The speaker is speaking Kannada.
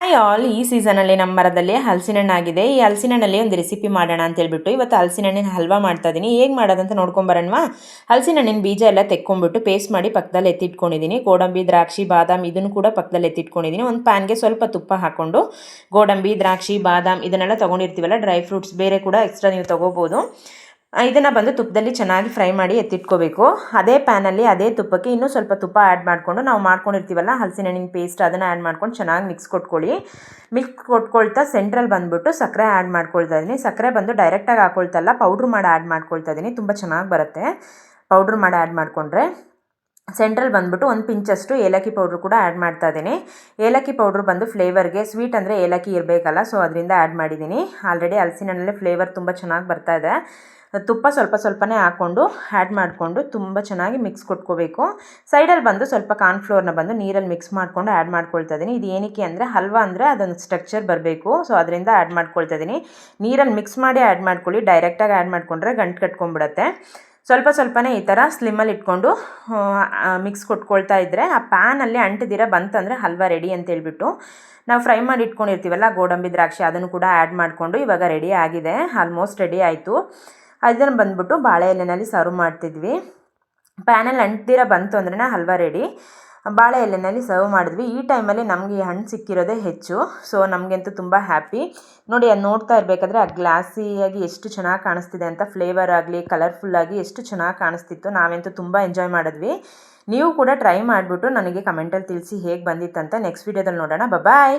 ಹಾಯ್ ಆಲ್, ಈ ಸೀಸನಲ್ಲಿ ನಮ್ಮ ಮರದಲ್ಲಿ ಹಲಸಿನ ಹಣ್ಣಾಗಿದೆ. ಈ ಹಲಸಿನ ಹಣ್ಣಲ್ಲಿ ಒಂದು ರೆಸಿಪಿ ಮಾಡೋಣ ಅಂತ ಹೇಳ್ಬಿಟ್ಟು ಇವತ್ತು ಹಲಸಿನ ಹಣ್ಣಿನ ಹಲ್ವಾ ಮಾಡ್ತಾ ಇದ್ದೀನಿ. ಹೇಗೆ ಮಾಡೋದಂತ ನೋಡ್ಕೊಂಬರೋಣವಾ. ಹಲಸಿನ ಹಣ್ಣಿನ ಬೀಜ ಎಲ್ಲ ತೆಕ್ಕೊಂಬಿಟ್ಟು ಪೇಸ್ಟ್ ಮಾಡಿ ಪಕ್ಕದಲ್ಲಿ ಎತ್ತಿಟ್ಕೊಂಡಿದ್ದೀನಿ. ಗೋಡಂಬಿ, ದ್ರಾಕ್ಷಿ, ಬಾದಾಮ್ ಇದನ್ನು ಕೂಡ ಪಕ್ಕದಲ್ಲಿ ಎತ್ತಿಟ್ಕೊಂಡಿದ್ದೀನಿ. ಒಂದು ಪ್ಯಾನ್ಗೆ ಸ್ವಲ್ಪ ತುಪ್ಪ ಹಾಕ್ಕೊಂಡು ಗೋಡಂಬಿ, ದ್ರಾಕ್ಷಿ, ಬಾದಾಮ್ ಇದನ್ನೆಲ್ಲ ತೊಗೊಂಡಿರ್ತೀವಲ್ಲ, ಡ್ರೈ ಫ್ರೂಟ್ಸ್ ಬೇರೆ ಕೂಡ ಎಕ್ಸ್ಟ್ರಾ ನೀವು ತೊಗೋಬೋದು. ಇದನ್ನು ಬಂದು ತುಪ್ಪದಲ್ಲಿ ಚೆನ್ನಾಗಿ ಫ್ರೈ ಮಾಡಿ ಎತ್ತಿಟ್ಕೋಬೇಕು. ಅದೇ ಪ್ಯಾನಲ್ಲಿ ಅದೇ ತುಪ್ಪಕ್ಕೆ ಇನ್ನೂ ಸ್ವಲ್ಪ ತುಪ್ಪ ಆ್ಯಡ್ ಮಾಡಿಕೊಂಡು ನಾವು ಮಾಡ್ಕೊಂಡಿರ್ತೀವಲ್ಲ ಹಲಸಿನ ಹಣ್ಣಿನ ಪೇಸ್ಟ್ ಅದನ್ನು ಆ್ಯಡ್ ಮಾಡ್ಕೊಂಡು ಚೆನ್ನಾಗಿ ಮಿಕ್ಸ್ ಕೊಟ್ಕೊಳ್ತಾ ಸೆಂಟ್ರಲ್ಲಿ ಬಂದುಬಿಟ್ಟು ಸಕ್ಕರೆ ಆ್ಯಡ್ ಮಾಡ್ಕೊಳ್ತಾ ಇದ್ದೀನಿ. ಸಕ್ಕರೆ ಬಂದು ಡೈರೆಕ್ಟಾಗಿ ಹಾಕ್ಕೊಳ್ತಲ್ಲ, ಪೌಡ್ರ್ ಮಾಡಿ ಆ್ಯಡ್ ಮಾಡ್ಕೊಳ್ತಾ ಇದ್ದೀನಿ. ತುಂಬ ಚೆನ್ನಾಗಿ ಬರುತ್ತೆ ಪೌಡ್ರ್ ಮಾಡಿ ಆ್ಯಡ್ ಮಾಡಿಕೊಂಡ್ರೆ. ಸೆಂಟ್ರಲ್ ಬಂದುಬಿಟ್ಟು ಒಂದು ಪಿಂಚಷ್ಟು ಏಲಕ್ಕಿ ಪೌಡ್ರ್ ಕೂಡ ಆ್ಯಡ್ ಮಾಡ್ತಾ ಇದ್ದೀನಿ. ಏಲಕ್ಕಿ ಪೌಡ್ರ್ ಬಂದು ಫ್ಲೇವರ್ಗೆ, ಸ್ವೀಟ್ ಅಂದರೆ ಏಲಕ್ಕಿ ಇರಬೇಕಲ್ಲ, ಸೊ ಅದರಿಂದ ಆ್ಯಡ್ ಮಾಡಿದ್ದೀನಿ. ಆಲ್ರೆಡಿ ಹಲಸಿನಲ್ಲೇ ಫ್ಲೇವರ್ ತುಂಬ ಚೆನ್ನಾಗಿ ಬರ್ತಾಯಿದೆ. ತುಪ್ಪ ಸ್ವಲ್ಪನೇ ಹಾಕ್ಕೊಂಡು ಆ್ಯಡ್ ಮಾಡಿಕೊಂಡು ತುಂಬ ಚೆನ್ನಾಗಿ ಮಿಕ್ಸ್ ಕೊಟ್ಕೋಬೇಕು. ಸೈಡಲ್ಲಿ ಬಂದು ಸ್ವಲ್ಪ ಕಾರ್ನ್ಫ್ಲೋರ್ನ ಬಂದು ನೀರಲ್ಲಿ ಮಿಕ್ಸ್ ಮಾಡಿಕೊಂಡು ಆ್ಯಡ್ ಮಾಡ್ಕೊಳ್ತಾ ಇದ್ದೀನಿ. ಇದು ಏನಕ್ಕೆ ಅಂದರೆ ಹಲ್ವಾ ಅಂದರೆ ಅದೊಂದು ಸ್ಟ್ರಕ್ಚರ್ ಬರಬೇಕು, ಸೊ ಅದರಿಂದ ಆ್ಯಡ್ ಮಾಡ್ಕೊಳ್ತಾ ಇದ್ದೀನಿ. ನೀರಲ್ಲಿ ಮಿಕ್ಸ್ ಮಾಡಿ ಆ್ಯಡ್ ಮಾಡ್ಕೊಳ್ಳಿ, ಡೈರೆಕ್ಟಾಗಿ ಆ್ಯಡ್ ಮಾಡಿಕೊಂಡ್ರೆ ಗಂಟು ಕಟ್ಕೊಂಡ್ಬಿಡುತ್ತೆ. ಸ್ವಲ್ಪನೇ ಈ ಥರ ಸ್ಲಿಮ್ಮಲ್ಲಿ ಇಟ್ಕೊಂಡು ಮಿಕ್ಸ್ ಕೊಟ್ಕೊಳ್ತಾ ಇದ್ದರೆ ಆ ಪ್ಯಾನಲ್ಲಿ ಅಂಟದಿರ ಬಂತಂದರೆ ಹಲ್ವಾ ರೆಡಿ ಅಂತ ಹೇಳ್ಬಿಟ್ಟು ನಾವು ಫ್ರೈ ಮಾಡಿ ಇಟ್ಕೊಂಡಿರ್ತೀವಲ್ಲ ಗೋಡಂಬಿ, ದ್ರಾಕ್ಷಿ ಅದನ್ನು ಕೂಡ ಆ್ಯಡ್ ಮಾಡಿಕೊಂಡು ಇವಾಗ ರೆಡಿ ಆಗಿದೆ. ಆಲ್ಮೋಸ್ಟ್ ರೆಡಿ ಆಯಿತು. ಅದನ್ನು ಬಂದುಬಿಟ್ಟು ಬಾಳೆ ಎಲೆಯಲ್ಲಿ ಸರ್ವ್ ಮಾಡ್ತಿದ್ವಿ. ಪ್ಯಾನಲ್ಲಿ ಅಂಟ್ದಿರ ಬಂತು ಅಂದ್ರೆ ಹಲ್ವಾ ರೆಡಿ. ಬಾಳೆ ಎಲೆಯಲ್ಲಿ ಸರ್ವ್ ಮಾಡಿದ್ವಿ. ಈ ಟೈಮಲ್ಲಿ ನಮಗೆ ಈ ಹಣ್ಣು ಸಿಕ್ಕಿರೋದೇ ಹೆಚ್ಚು, ಸೊ ನಮಗಂತೂ ತುಂಬ ಹ್ಯಾಪಿ. ನೋಡಿ, ಅದು ನೋಡ್ತಾ ಇರಬೇಕಾದ್ರೆ ಆ ಗ್ಲಾಸಿಯಾಗಿ ಎಷ್ಟು ಚೆನ್ನಾಗಿ ಕಾಣಿಸ್ತಿದೆ ಅಂತ, ಫ್ಲೇವರ್ ಆಗಲಿ ಕಲರ್ಫುಲ್ಲಾಗಿ ಎಷ್ಟು ಚೆನ್ನಾಗಿ ಕಾಣಿಸ್ತಿತ್ತು. ನಾವಂತೂ ತುಂಬ ಎಂಜಾಯ್ ಮಾಡಿದ್ವಿ. ನೀವು ಕೂಡ ಟ್ರೈ ಮಾಡಿಬಿಟ್ಟು ನನಗೆ ಕಮೆಂಟಲ್ಲಿ ತಿಳಿಸಿ ಹೇಗೆ ಬಂದಿತ್ತಂತ. ನೆಕ್ಸ್ಟ್ ವೀಡಿಯೋದಲ್ಲಿ ನೋಡೋಣ. ಬಾಯ್.